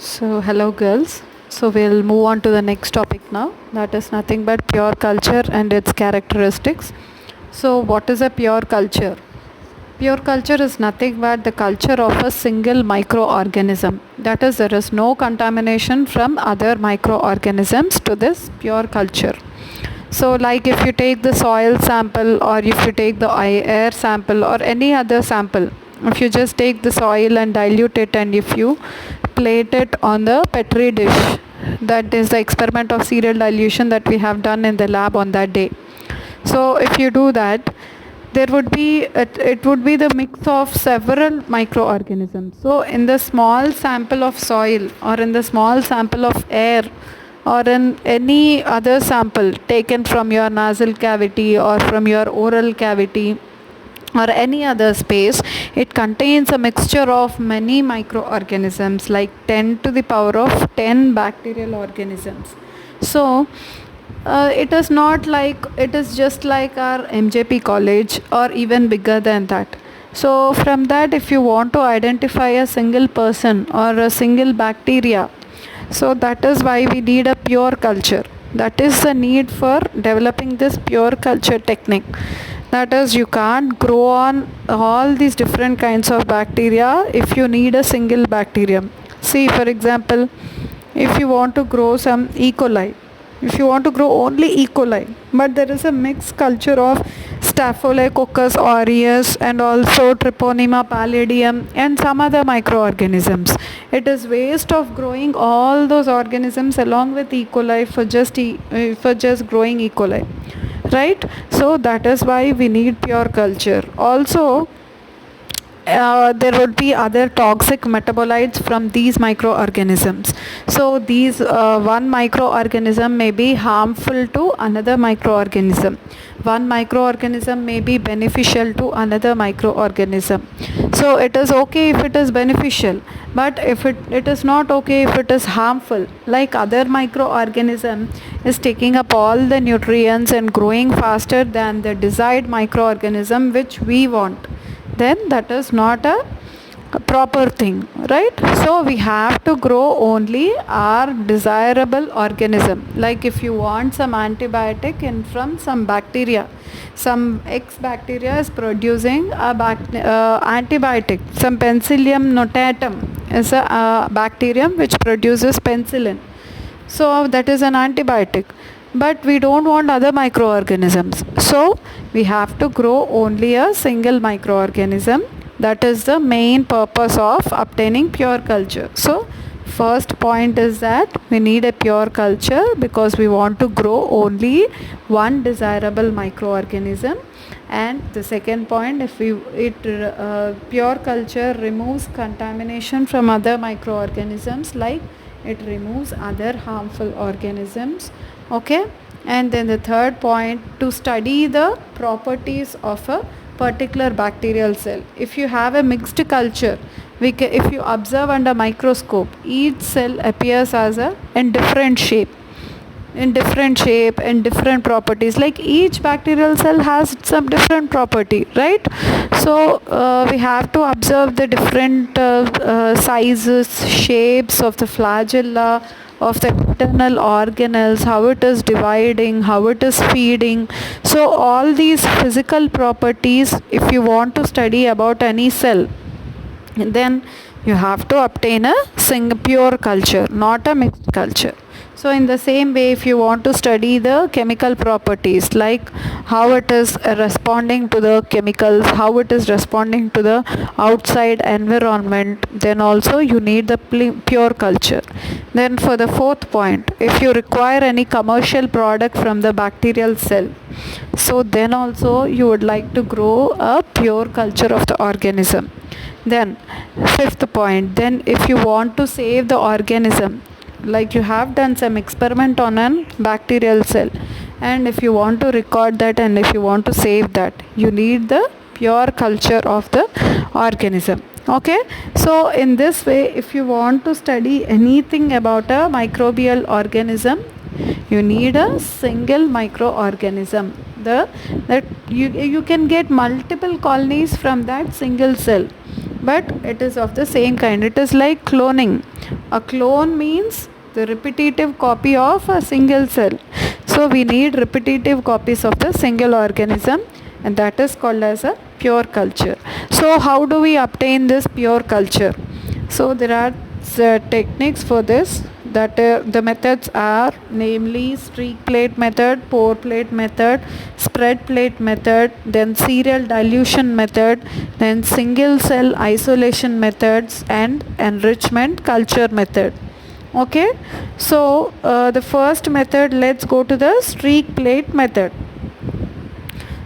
So, hello girls. So, we'll move on to the next topic now. That is nothing but pure culture and its characteristics. So, what is a pure culture? Pure culture is nothing but the culture of a single microorganism. That is, there is no contamination from other microorganisms to this pure culture. So, like if you take the soil sample, or if you take the air sample, or any other sample, if you just take the soil and dilute it, and if you plate it on the petri dish, that is the experiment of serial dilution that we have done in the lab on that day. So, if you do that, there would be it would be the mix of several microorganisms. So in the small sample of soil, or in the small sample of air, or in any other sample taken from your nasal cavity or from your oral cavity or any other space, it contains a mixture of many microorganisms, like 10 to the power of 10 bacterial organisms. So it is not like, it is just like our MJP college or even bigger than that. So from that, if you want to identify a single person or a single bacteria, so that is why we need a pure culture. That is the need for developing this pure culture technique. That is, you can't grow on all these different kinds of bacteria if you need a single bacterium. See, for example, if you want to grow some E. coli, if you want to grow only E. coli, but there is a mixed culture of Staphylococcus aureus and also Treponema pallidum and some other microorganisms. It is waste of growing all those organisms along with E. coli for just growing E. coli, right? So that is why we need pure culture. Also, there would be other toxic metabolites from these microorganisms. So these one microorganism may be harmful to another microorganism. One microorganism may be beneficial to another microorganism. So it is okay if it is beneficial, but if it is not okay if it is harmful. Like other microorganism is taking up all the nutrients and growing faster than the desired microorganism which we want, then that is not a proper thing, right? So we have to grow only our desirable organism. Like if you want some antibiotic in from some bacteria, some X bacteria is producing a antibiotic. Some Penicillium notatum is a bacterium which produces penicillin. So that is an antibiotic, but we don't want other microorganisms. So we have to grow only a single microorganism. That is the main purpose of obtaining pure culture. So first point is that we need a pure culture because we want to grow only one desirable microorganism. And the second point, if pure culture removes contamination from other microorganisms, like it removes other harmful organisms. Okay, and then the third point, to study the properties of a particular bacterial cell. If you have a mixed culture, if you observe under microscope, each cell appears as in different shape and different properties. Like each bacterial cell has some different property, right? So we have to observe the different sizes, shapes of the flagella, of the internal organelles, how it is dividing, how it is feeding. So all these physical properties, if you want to study about any cell, then you have to obtain a pure culture, not a mixed culture. So in the same way, if you want to study the chemical properties, like how it is responding to the chemicals, how it is responding to the outside environment, then also you need the pure culture. Then for the fourth point, if you require any commercial product from the bacterial cell, so then also you would like to grow a pure culture of the organism. Then fifth point, then if you want to save the organism, like you have done some experiment on a bacterial cell, and if you want to record that and if you want to save that, you need the pure culture of the organism. Okay, so in this way, if you want to study anything about a microbial organism, you need a single microorganism. That you can get multiple colonies from that single cell, but it is of the same kind. It is like cloning. A clone means the repetitive copy of a single cell. So we need repetitive copies of the single organism, and that is called as a pure culture. So how do we obtain this pure culture? So there are techniques for this, that the methods are namely streak plate method, pour plate method, spread plate method, then serial dilution method, then single cell isolation methods, and enrichment culture method. Okay, so the first method, let's go to the streak plate method.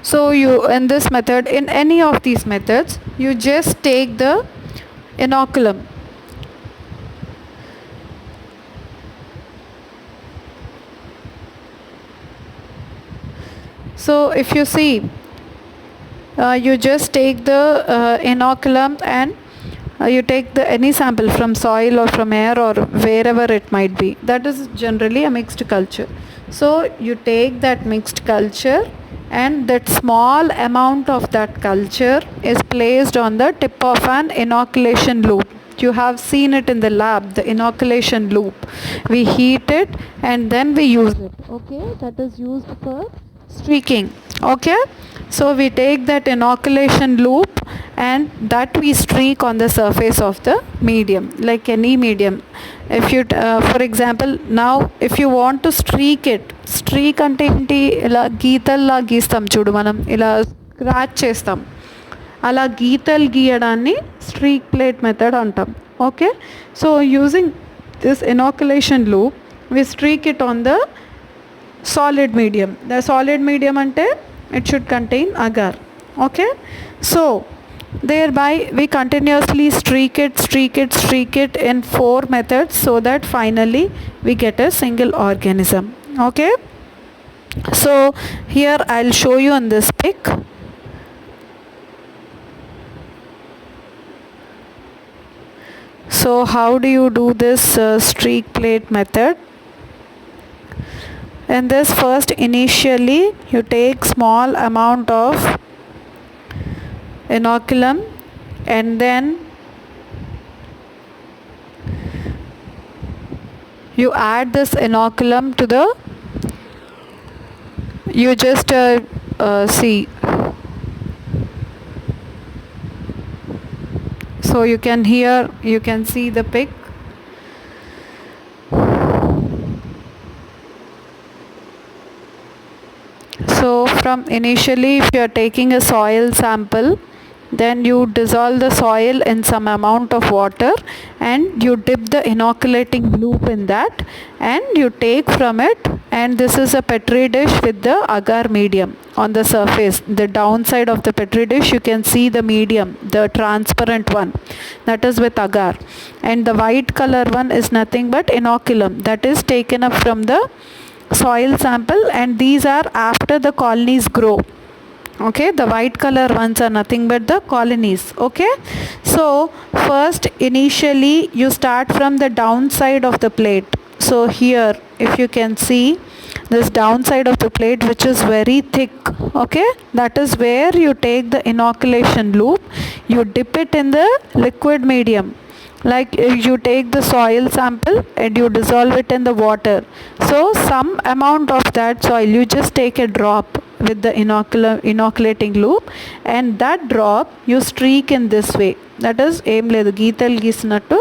So you, in this method, in any of these methods, you just take the inoculum. So if you see, you just take the inoculum, and you take the any sample from soil or from air or wherever it might be. That is generally a mixed culture. So you take that mixed culture, and that small amount of that culture is placed on the tip of an inoculation loop. You have seen it in the lab, the inoculation loop. We heat it and then we use it. Okay, that is used for streaking. Okay, so we take that inoculation loop, and that we streak on the surface of the medium, like any medium. If you for example, now if you want to streak it, streak ante enti, ila గీతల్లా గీస్తాం చూడు, మనం ఇలా scratch చేస్తాం, అలా గీతలు గీయడాన్ని streak plate method అంటాం. Okay, so using this inoculation loop we streak it on the solid medium. The solid medium ante it should contain agar. Okay, so thereby we continuously streak it in 4 methods, so that finally we get a single organism. Okay, so here I'll show you on this pic. So how do you do this streak plate method? In this, first initially you take small amount of inoculum, and then you add this inoculum to the, you just see, so you can see the pic. So from initially, if you are taking a soil sample, then you dissolve the soil in some amount of water, and you dip the inoculating loop in that, and you take from it, and this is a petri dish with the agar medium on the surface. The downside of the petri dish, you can see the medium, the transparent one, that is with agar, and the white color one is nothing but inoculum, that is taken up from the soil sample, and these are after the colonies grow. Okay, the white color ones are nothing but the colonies. Okay, so first initially you start from the downside of the plate. So here, if you can see this downside of the plate, which is very thick, okay, that is where you take the inoculation loop, you dip it in the liquid medium, like you take the soil sample and you dissolve it in the water. So some amount of that soil, you just take a drop with the inoculating loop, and that drop you streak in this way. That is ఏం లేదు, గీతలు గీసినట్టు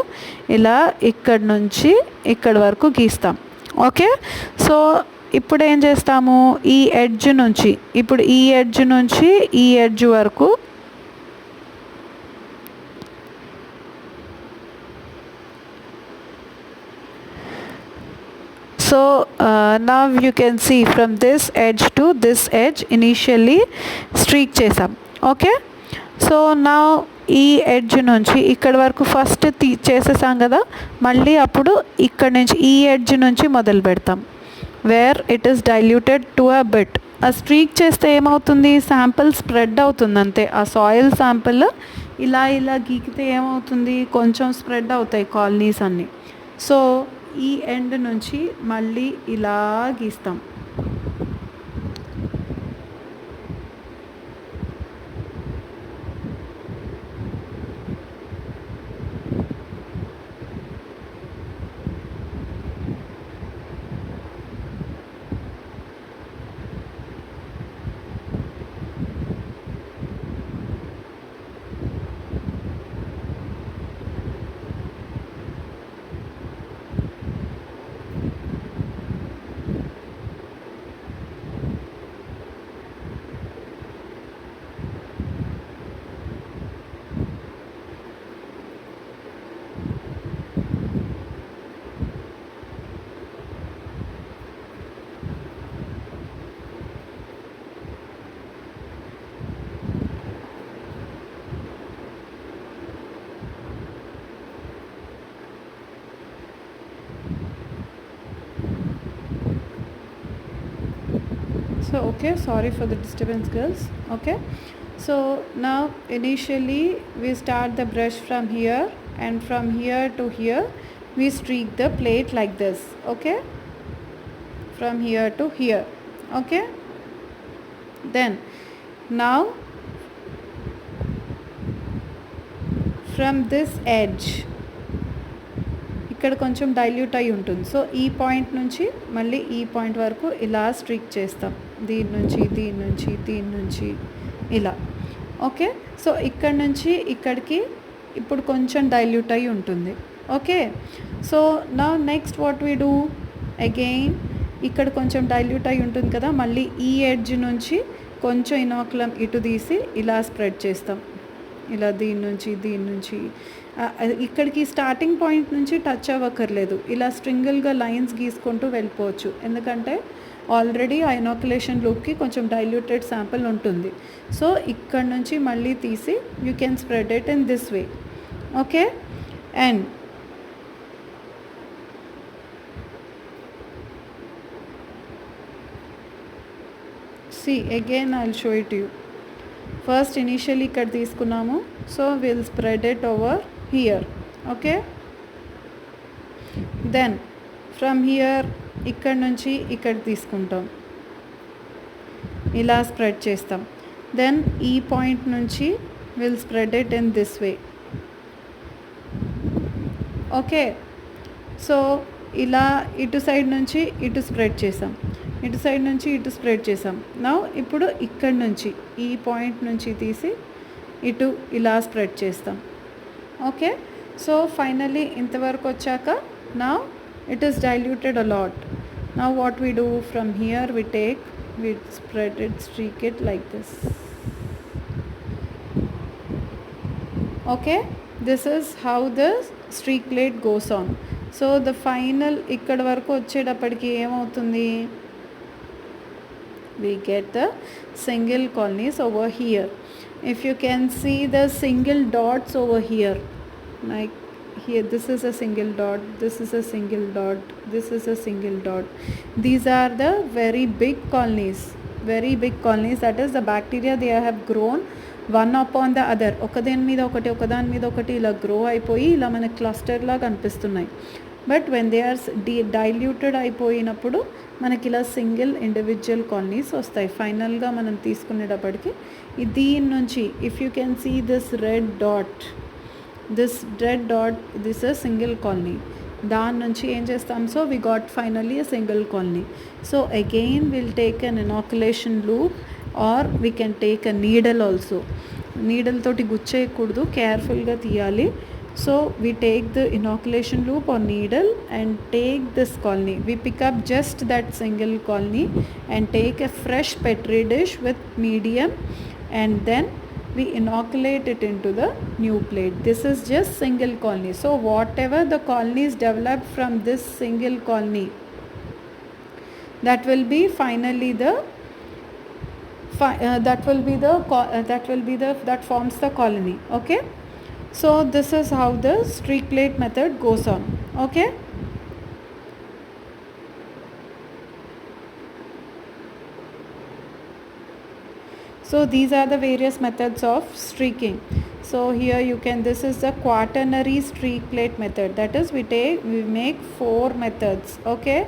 ఇలా ఇక్కడ నుంచి ఇక్కడ వరకు గీస్తాం. Okay, so ఇప్పుడు ఏం చేస్తాము, ఈ ఎడ్జ్ నుంచి, ఇప్పుడు ఈ ఎడ్జ్ నుంచి ఈ ఎడ్జ్ వరకు So now you can see from this edge to this edge initially streak chesam. Okay, so now ఈ ఎడ్జ్ నుంచి ఇక్కడ వరకు ఫస్ట్ చేసేసాం కదా, మళ్ళీ అప్పుడు ఇక్కడ నుంచి ఈ ఎడ్జ్ నుంచి మొదలు పెడతాం, where it is diluted to a bit. ఆ స్ట్రీక్ చేస్తే ఏమవుతుంది, శాంపిల్ స్ప్రెడ్ అవుతుంది అంతే. ఆ సాయిల్ శాంపిల్ ఇలా ఇలా గీకితే ఏమవుతుంది, కొంచెం స్ప్రెడ్ అవుతాయి కాలనీస్ అన్నీ. సో ఈ ఎండ్ నుంచి మళ్ళీ ఇలా గీస్తాం. So okay, sorry for the disturbance, girls. Okay, so now initially we start the brush from here, and from here to here we streak the plate like this. Okay, from here to here. Okay, then now from this edge ఇక్కడ కొంచెం dilute అయి ఉంటుంది. So ఈ point నుంచి మళ్ళీ ఈ point వరకు ఇలా స్ట్రీక్ చేస్తాం, దీని నుంచి దీని నుంచి దీని నుంచి ఇలా. ఓకే, సో ఇక్కడ నుంచి ఇక్కడికి ఇప్పుడు కొంచెం డైల్యూట్ అయి ఉంటుంది. ఓకే, సో నా next what we do again, ఇక్కడ కొంచెం డైల్యూట్ అయి ఉంటుంది కదా, మళ్ళీ ఈ ఎడ్జ్ నుంచి కొంచెం ఇనాకులం ఇటు తీసి ఇలా స్ప్రెడ్ చేస్తాం, ఇలా దీని నుంచి ఇక్కడికి స్టార్టింగ్ పాయింట్ నుంచి టచ్ అవ్వక్కర్లేదు, ఇలా స్ట్రింగిల్గా లైన్స్ గీసుకుంటూ వెళ్ళిపోవచ్చు, ఎందుకంటే ఆల్రెడీ ఆ ఇనాకులేషన్ లూప్కి కొంచెం డైల్యూటెడ్ శాంపిల్ ఉంటుంది. సో ఇక్కడ నుంచి మళ్ళీ తీసి you can spread it in this way. Okay, and see again I'll show it to you. First initially ఇక్కడ తీసుకున్నాము, so we'll spread it over here. Okay, then from here ఇక్కడ నుంచి ఇక్కడ తీసుకుంటాం, ఇలా స్ప్రెడ్ చేస్తాం. దెన్ ఈ పాయింట్ నుంచి will spread it in this way. Okay, so ఇలా ఇటు సైడ్ నుంచి ఇటు స్ప్రెడ్ చేసాం, ఇటు సైడ్ నుంచి ఇటు స్ప్రెడ్ చేసాం. నౌ ఇప్పుడు ఇక్కడ నుంచి ఈ పాయింట్ నుంచి తీసి ఇటు ఇలా స్ప్రెడ్ చేస్తాం. ఓకే, సో ఫైనలీ ఇంతవరకు వచ్చాక now it is diluted a lot. Now what we do from here, we spread it, streak it like this. Okay, this is how the streak plate goes on. So the final ikkad varaku vachedappadiki em avutundi, we get the single colonies over here. If you can see the single dots over here, like here this is a single dot, this is a single dot, this is a single dot. These are the very big colonies, that is the bacteria, they have grown one upon the other, ఒకదాని మీద ఒకటి ఇలా grow అయిపోయి ఇలా మనకి cluster లాగా కనిపిస్తున్నాయి. But when they are diluted అయిపోయినప్పుడు మనకి ఇలా సింగిల్ ఇండివిజువల్ కాలనీస్ వస్తాయి. ఫైనల్గా మనం తీసుకునేటప్పటికి దీని నుంచి if you can see this red dot, this is a single colony. దాని నుంచి ఏం చేస్తాం, so we got finally a single colony. So again we'll take an inoculation loop, or we can take a needle also. Needle తోటి గుచ్చేయకూడదు, కేర్ఫుల్గా తీయాలి. So we take the inoculation loop or needle and take this colony. We pick up just that single colony and take a fresh petri dish with medium, and then we inoculate it into the new plate. This is just single colony. So whatever the colonies developed from this single colony, that will be finally that forms the colony. Okay, so this is how the streak plate method goes on. Okay, so these are the various methods of streaking. So here you can, this is the quaternary streak plate method, that is we make 4 methods. Okay,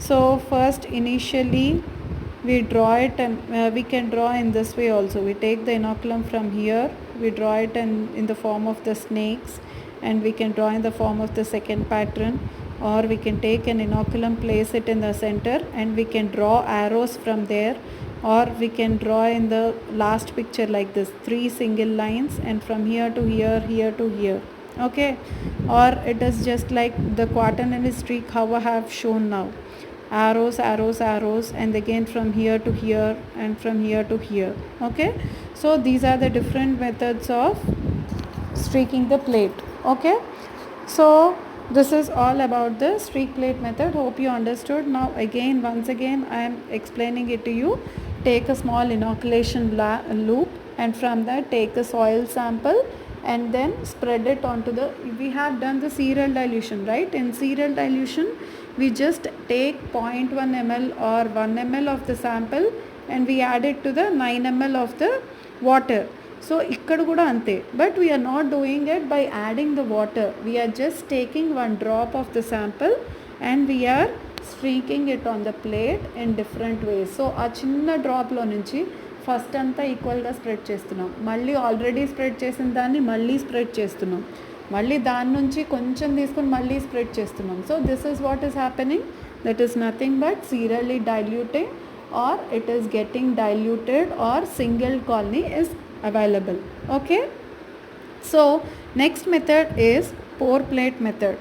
so first initially we draw it, and we can draw in this way also. We take the inoculum from here, we draw it in the form of the snakes, and we can draw in the form of the second pattern, or we can take an inoculum, place it in the center, and we can draw arrows from there, or we can draw in the last picture like this 3 single lines, and from here to here, here to here. Okay, or it is just like the quaternary streak how I have shown now, arrows, and again from here to here and from here to here. Okay, so these are the different methods of streaking the plate. Okay, so this is all about the streak plate method. Hope you understood. Now again, once again I am explaining it to you. Take a small inoculation loop, and from that take a soil sample and then spread it onto the, we have done the serial dilution, right? In serial dilution we just take 0.1 ml or 1 ml of the sample and we add it to the 9 ml of the water. So ikkada kuda ante, but we are not doing it by adding the water. We are just taking one drop of the sample and we are streaking it on the plate in different ways. So ఆ చిన్న డ్రాప్లో నుంచి first అంతా ఈక్వల్గా spread చేస్తున్నాం, మళ్ళీ already spread చేసిన దాన్ని మళ్ళీ స్ప్రెడ్ చేస్తున్నాం, మళ్ళీ దాని నుంచి కొంచెం తీసుకొని మళ్ళీ స్ప్రెడ్ చేస్తున్నాం. So this is what is happening. That is nothing but serially diluting, or it is getting diluted, or single colony is available. Okay, so next method is pour plate method.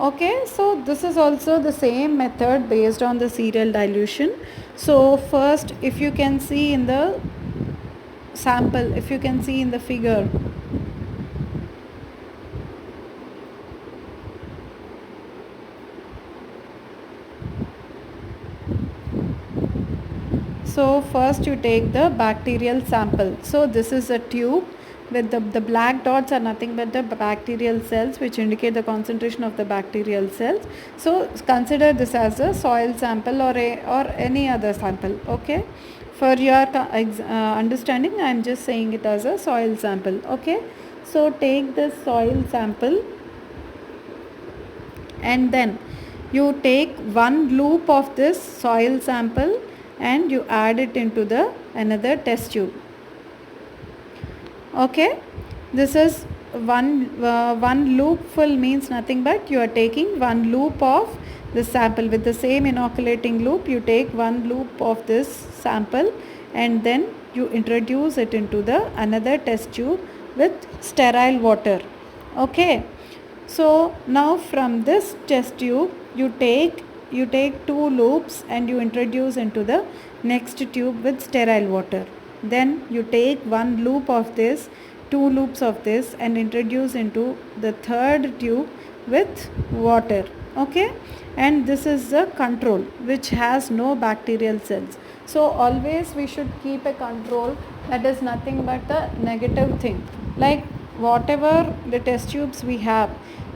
Okay, so this is also the same method based on the serial dilution. So first, if you can see in the sample, if you can see in the figure, so first you take the bacterial sample. So this is a tube with the black dots are nothing but the bacterial cells, which indicate the concentration of the bacterial cells. So consider this as a soil sample or any other sample. Okay, for your understanding, I am just saying it as a soil sample. Okay, so take this soil sample and then you take one loop of this soil sample and you add it into the another test tube. Okay, this is one loop full means nothing but you are taking one loop of the sample with the same inoculating loop. You take one loop of this sample and then you introduce it into the another test tube with sterile water. Okay, so now from this test tube you take two loops and you introduce into the next tube with sterile water. Then you take one loop of this, two loops of this, and introduce into the third tube with water. Okay, and this is the control which has no bacterial cells. So always we should keep a control that is nothing but the negative thing. Like whatever the test tubes we have,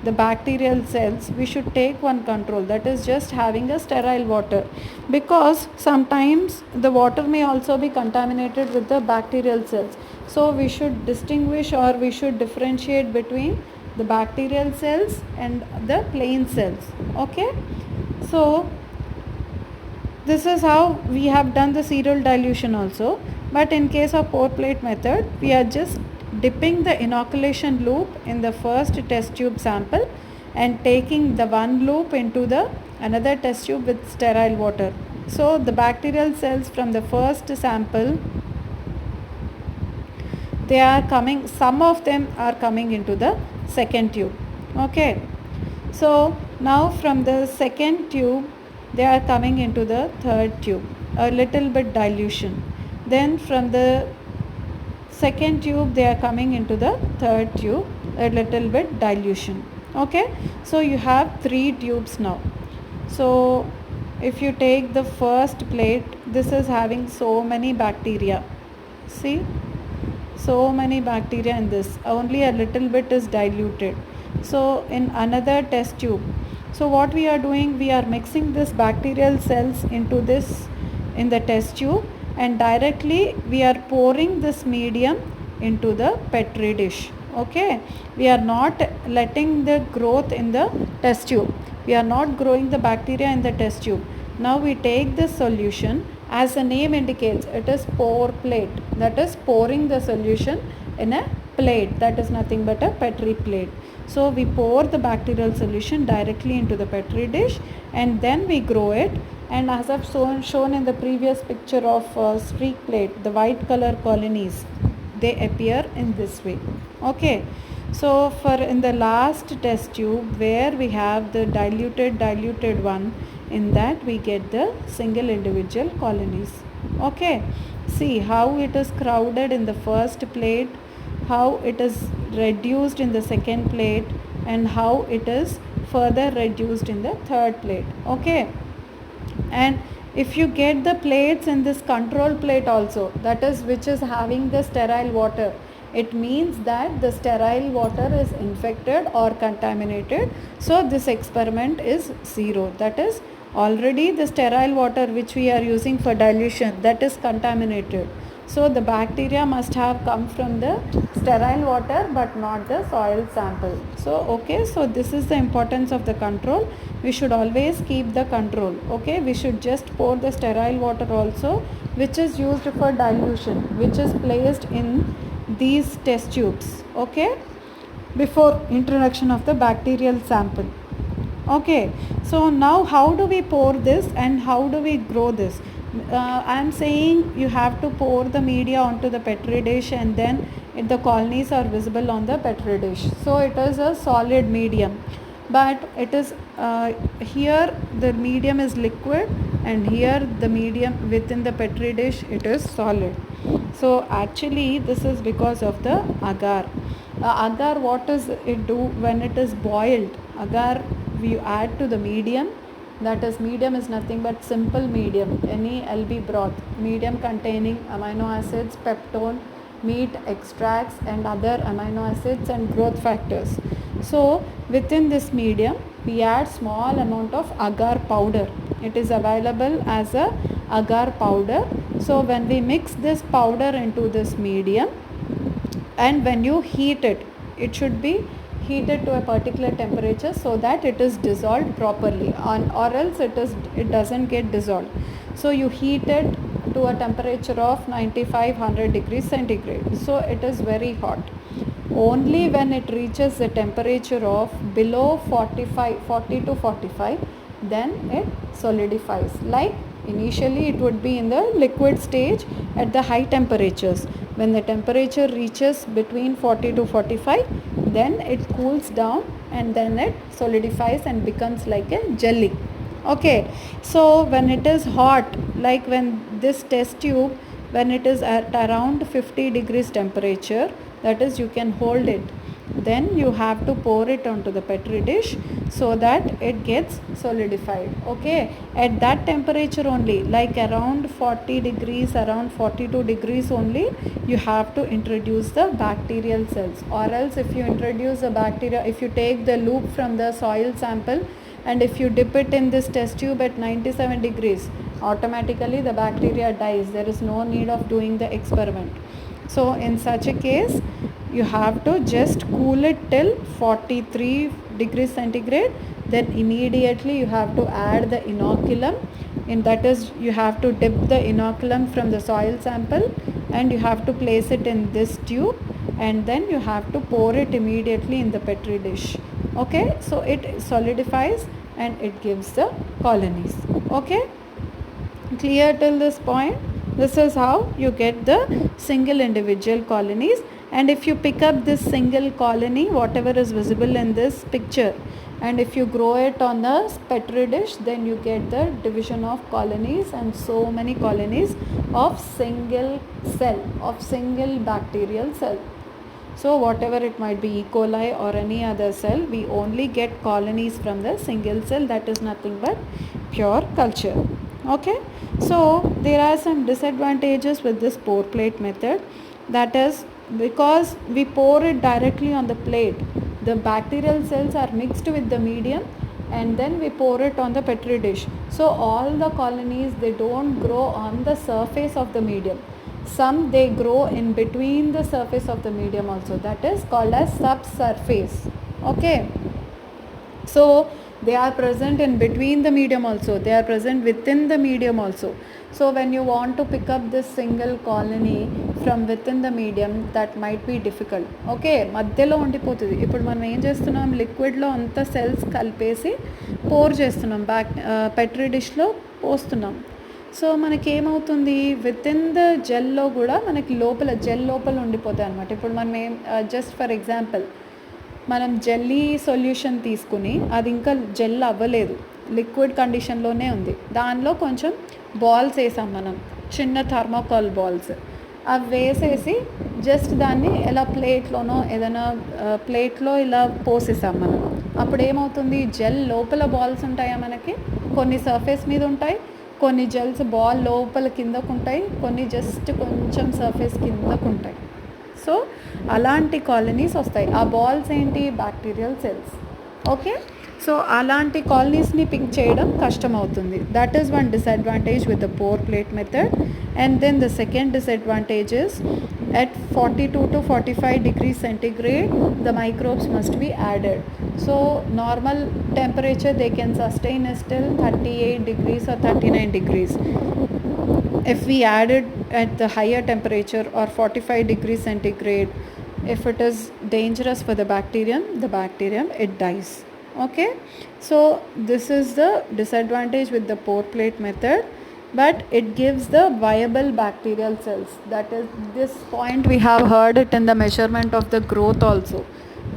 the bacterial cells, we should take one control, that is just having a sterile water, because sometimes the water may also be contaminated with the bacterial cells. So we should distinguish, or we should differentiate between the bacterial cells and the plain cells. Okay, so this is how we have done the serial dilution also. But in case of pour plate method, we are just dipping the inoculation loop in the first test tube sample and taking the one loop into the another test tube with sterile water. So the bacterial cells from the first sample, they are coming, some of them are coming into the second tube. Okay, so now from the second tube they are coming into the third tube, a little bit dilution. Then from the second tube they are coming into the third tube, a little bit dilution. Okay, so you have three tubes now. So if you take the first plate, this is having so many bacteria, see, so many bacteria in this, only a little bit is diluted. So in another test tube, so what we are doing, we are mixing this bacterial cells into this in the test tube, and directly we are pouring this medium into the petri dish. Okay, we are not letting the growth in the test tube, we are not growing the bacteria in the test tube. Now we take this solution, as the name indicates, it is pour plate, that is pouring the solution in a plate, that is nothing but a petri plate. So we pour the bacterial solution directly into the petri dish and then we grow it. And as I've shown in the previous picture of streak plate, the white color colonies, they appear in this way. Okay, so for in the last test tube where we have the diluted one, in that we get the single individual colonies. Okay, see how it is crowded in the first plate, how it is reduced in the second plate, and how it is further reduced in the third plate. Okay, and if you get the plates in this control plate also, that is which is having the sterile water, it means that the sterile water is infected or contaminated. So this experiment is zero, that is already the sterile water which we are using for dilution, that is contaminated. So the bacteria must have come from the sterile water but not the soil sample. So okay, so this is the importance of the control. We should always keep the control. Okay, we should just pour the sterile water also, which is used for dilution, which is placed in these test tubes. Okay, before introduction of the bacterial sample. Okay, so now how do we pour this and how do we grow this? I am saying you have to pour the media onto the petri dish, and then the colonies are visible on the petri dish. So it is a solid medium, but it is here the medium is liquid, and here the medium within the petri dish, it is solid. So actually this is because of the agar. Agar, what does it do when it is boiled? Agar we add to the medium, that is medium is nothing but simple medium, any LB broth, medium containing amino acids, peptone, meat extracts and other amino acids and growth factors. So within this medium we add small amount of agar powder. It is available as a agar powder. So when we mix this powder into this medium, and when you heat it, it should be heated to a particular temperature so that it is dissolved properly, or else it doesn't get dissolved. So you heat it to a temperature of 95-100 degrees centigrade. So it is very hot. Only when it reaches the temperature of below 40 to 45, then it solidifies. Like initially it would be in the liquid stage at the high temperatures. When the temperature reaches between 40 to 45, then it cools down and then it solidifies and becomes like a jelly. Okay, so when it is hot, like when this test tube, when it is at around 50 degrees temperature, that is you can hold it, then you have to pour it onto the petri dish so that it gets solidified. Okay, at that temperature only, like around 40 degrees, around 42 degrees only, you have to introduce the bacterial cells, or else if you introduce the bacteria, if you take the loop from the soil sample and if you dip it in this test tube at 97 degrees, automatically the bacteria dies. There is no need of doing the experiment. So in such a case, you have to just cool it till 43 degrees centigrade. Then immediately you have to add the inoculum. In that is, you have to dip the inoculum from the soil sample and you have to place it in this tube, and then you have to pour it immediately in the petri dish. Okay, so it solidifies and it gives the colonies. Okay, clear till this point? This is how you get the single individual colonies. And if you pick up this single colony, whatever is visible in this picture, and if you grow it on the petri dish, then you get the division of colonies, and so many colonies of single cell, of single bacterial cell. So whatever it might be, E. coli or any other cell, we only get colonies from the single cell. That is nothing but pure culture. Okay, so there are some disadvantages with this pour plate method. That is, because we pour it directly on the plate, the bacterial cells are mixed with the medium, and then we pour it on the petri dish. So all the colonies, they don't grow on the surface of the medium. Some they grow in between the surface of the medium also. That is called as subsurface. Okay, so they are present in between the medium also, they are present within the medium also. So when you want to pick up this single colony from within the medium, that might be difficult. Okay, మధ్యలో ఉండిపోతుంది. ఇప్పుడు మనం ఏం చేస్తున్నాం, లిక్విడ్లో అంతా cells కలిపేసి pour చేస్తున్నాం, Petri డిష్లో పోస్తున్నాం. సో మనకి ఏమవుతుంది, విత్ ఇన్ ద జెల్లో కూడా మనకి లోపల జెల్ లోపల ఉండిపోతాయి అనమాట. ఇప్పుడు మనం ఏం, జస్ట్ ఫర్ ఎగ్జాంపుల్, మనం జెల్లీ సొల్యూషన్ తీసుకుని అది ఇంకా జెల్ అవ్వలేదు, లిక్విడ్ కండిషన్లోనే ఉంది, దానిలో కొంచెం బాల్స్ వేసాం మనం, చిన్న థర్మోకాల్ బాల్స్, అవి వేసేసి జస్ట్ దాన్ని ఎలా ప్లేట్లోనో ఏదైనా ప్లేట్లో ఇలా పోసేసాం మనం. అప్పుడు ఏమవుతుంది, జెల్ లోపల బాల్స్ ఉంటాయా మనకి, కొన్ని సర్ఫేస్ మీద ఉంటాయి, కొన్ని జెల్స్ బాల్ లోపల కిందకు ఉంటాయి, కొన్ని జస్ట్ కొంచెం సర్ఫేస్ కిందకు ఉంటాయి. సో అలాంటి కాలనీస్ వస్తాయి. ఆ బాల్స్ ఏంటి, బ్యాక్టీరియల్ సెల్స్. ఓకే, సో అలాంటి కాలనీస్ని పిక్ చేయడం కష్టం అవుతుంది. That is one disadvantage with the pour plate method. And then the second disadvantage is at 42 to 45 degrees centigrade the microbes must be added. So normal temperature they can sustain is till 38 degrees or 39 degrees. If we add it at the higher temperature or 45 degrees centigrade, if it is dangerous for the bacterium it dies. Okay, so this is the disadvantage with the pour plate method, but it gives the viable bacterial cells. That is, this point we have heard it in the measurement of the growth also.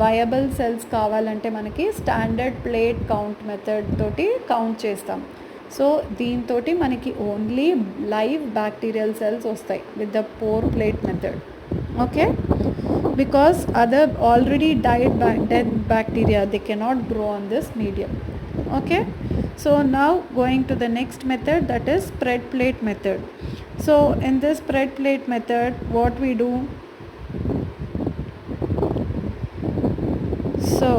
Viable cells కావాలంటే మనకి standard plate count method తోటి count చేస్తాం. So దీంతో మనకి only live bacterial cells వస్తాయి with the pour plate method. Okay, because other already dead bacteria they cannot grow on this medium. Okay, so now going to the next method, that is spread plate method. So in this spread plate method what we do, so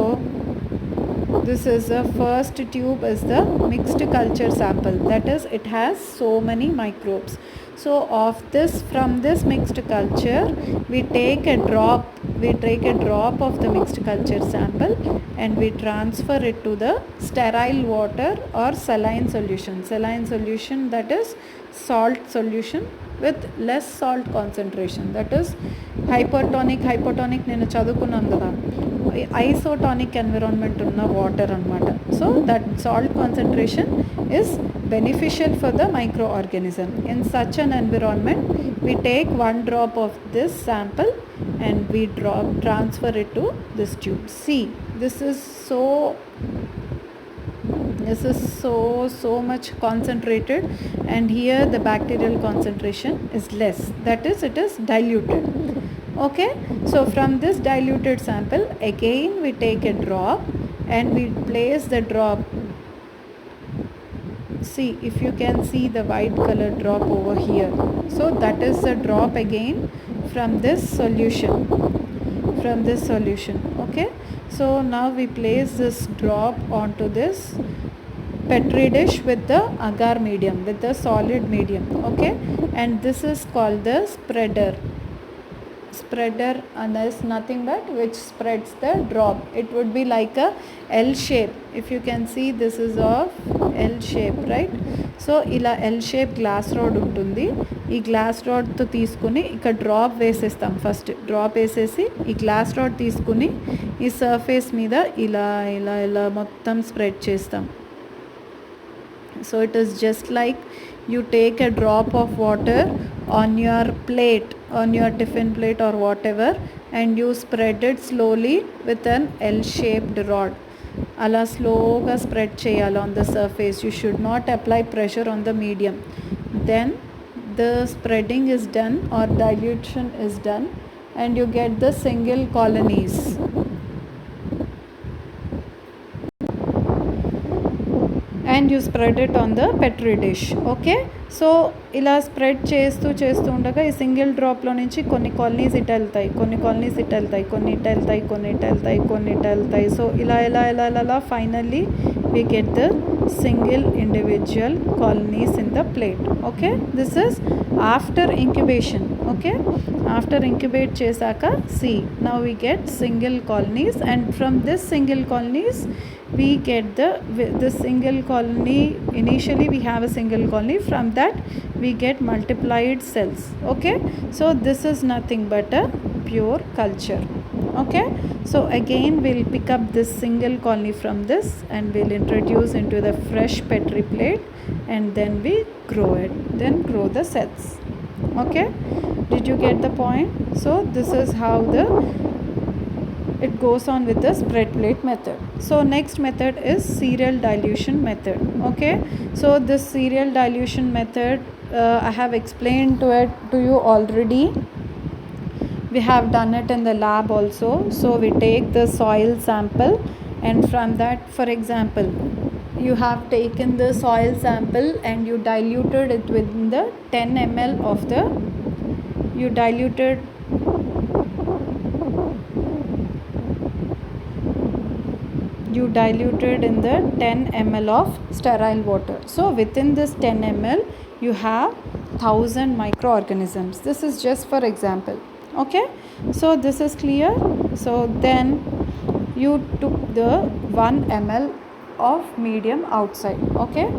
this is the first tube is the mixed culture sample, that is it has so many microbes. So of this, from this mixed culture we take a drop of the mixed culture sample and we transfer it to the sterile water or saline solution, that is salt solution with less salt concentration, that is hypertonic నేను చదువుకున్నాను కదా, isotonic environment ఉన్న water అన్నమాట. So that salt concentration is beneficial for the microorganism. In such an environment we take 1 drop of this sample and we transfer it to this tube. See, this is so much concentrated, and here the bacterial concentration is less, that is it is diluted. Okay, so from this diluted sample again we take a drop and we place the drop. See, if you can see the white color drop over here, so that is the drop again from this solution. Okay, so now we place this drop onto this petri dish with the agar medium, with the solid medium. Okay, and this is called the spreader, and there is nothing but which spreads the drop. It would be like a L shape. If you can see, this is of L shape, right? So ఇలా L shape glass rod ఉంటుంది. ఈ glass రాడ్తో తీసుకుని ఇక్కడ drop వేసేస్తాం. First drop వేసేసి ఈ glass rod తీసుకుని ఈ సర్ఫేస్ మీద ఇలా ఇలా ఇలా మొత్తం స్ప్రెడ్ చేస్తాం. So it is just like you take a drop of water on your plate, on your tiffin plate or whatever, and you spread it slowly with an L-shaped rod. Ala slowga spread cheyala on the surface. You should not apply pressure on the medium. Then the spreading is done or dilution is done and you get the single colonies. And you spread it on the petri dish. Okay, so ఇలా spread చేస్తూ ఉండగా ఈ single డ్రాప్లో నుంచి కొన్ని colonies ఇటు వెళ్తాయి, కొన్ని colonies ఇటు వెళ్తాయి, కొన్ని ఇటు వెళ్తాయి, కొన్ని ఇటు వెళ్తాయి, కొన్ని ఇటు వెళ్తాయి. సో ఇలా finally we get the single individual colonies in the plate. Okay, this is after incubation. Okay, after incubate chesaka, see, now we get single colonies, and from this single colonies we get the single colony. Initially we have a single colony, from that we get multiplied cells. Okay, so this is nothing but a pure culture. Okay, so again we'll pick up this single colony from this and we'll introduce into the fresh petri plate and then we grow it, then grow the cells. Okay, did you get the point? So this is how it goes on with the spread plate method. So next method is serial dilution method. Okay, so this serial dilution method I have explained to you already. We have done it in the lab also. So we take the soil sample and from that, for example, you have taken the soil sample and you diluted it within the 10 ml of the, you diluted you diluted in the 10 ml of sterile water. So within this 10 ml you have 1000 microorganisms. This is just for example. Okay, so this is clear. So then you took the 1 ml of medium outside. Okay,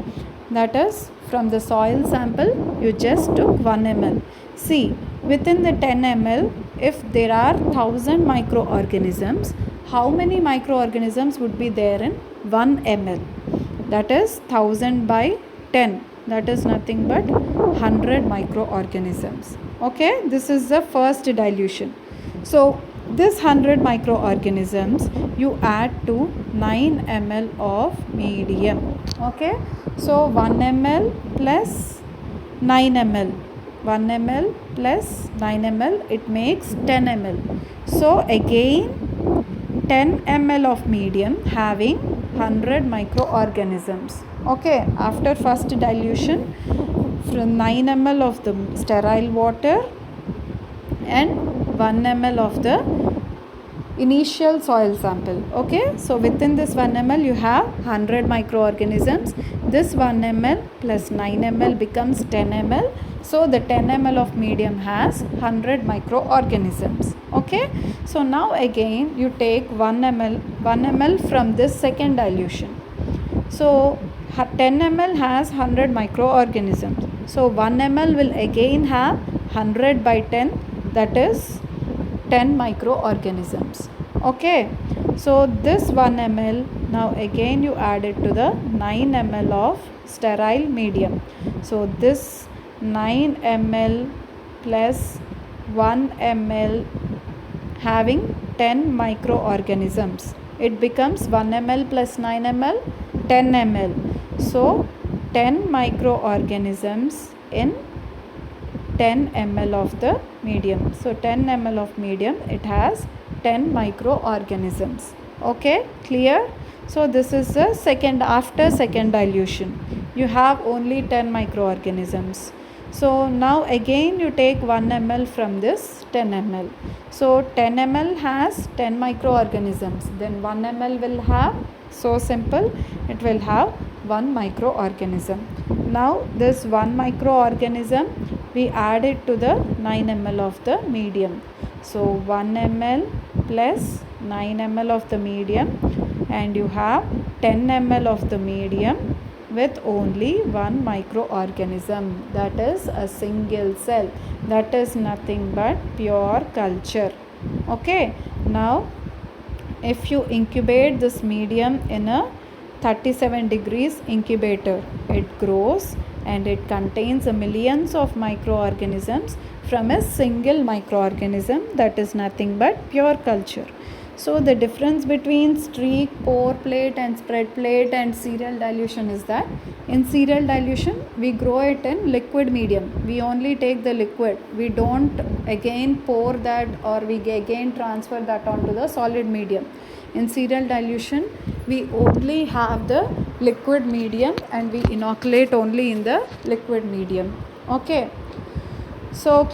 that is from the soil sample you just took 1 ml. See, within the 10 ml, if there are 1000 microorganisms, how many microorganisms would be there in 1 ml? That is 1000 by 10, that is nothing but 100 microorganisms. Okay, this is the first dilution. So this 100 microorganisms you add to 9 ml of medium. Okay, so 1 ml plus 9 ml, 1 ml plus 9 ml, it makes 10 ml. So again 10 ml of medium having 100 microorganisms. Okay, after first dilution, from 9 ml of the sterile water and 1 ml of the initial soil sample. Okay, so within this 1 ml you have 100 microorganisms. This 1 ml plus 9 ml becomes 10 ml. So the 10 ml of medium has 100 microorganisms. Okay, so now again you take 1 ml from this second dilution. So 10 ml has 100 microorganisms. So 1 ml will again have 100 by 10, that is 10 microorganisms. Okay, so this 1 ml, now again you add it to the 9 ml of sterile medium. So this 9 ml plus 1 ml having 10 microorganisms, it becomes 1 ml plus 9 ml 10 ml. So 10 microorganisms in 10 ml of the medium. So 10 ml of medium, it has 10 microorganisms. Okay, clear? So this is the second, after second dilution you have only 10 microorganisms. So now again you take 1 ml from this 10 ml. So 10 ml has 10 microorganisms, then 1 ml will have, so simple, it will have 1 microorganism. Now this 1 microorganism we add it to the 9 ml of the medium. So 1 ml plus 9 ml of the medium, and you have 10 ml of the medium with only 1 microorganism, that is a single cell, that is nothing but pure culture. Okay, now if you incubate this medium in a 37 degrees incubator, it grows and it contains millions of microorganisms from a single microorganism, that is nothing but pure culture. So the difference between streak, pour plate and spread plate and serial dilution is that in serial dilution we grow it in liquid medium. We only take the liquid. We don't again pour that or we again transfer that onto the solid medium. In serial dilution we only have the liquid medium and we inoculate only in the liquid medium. Okay. So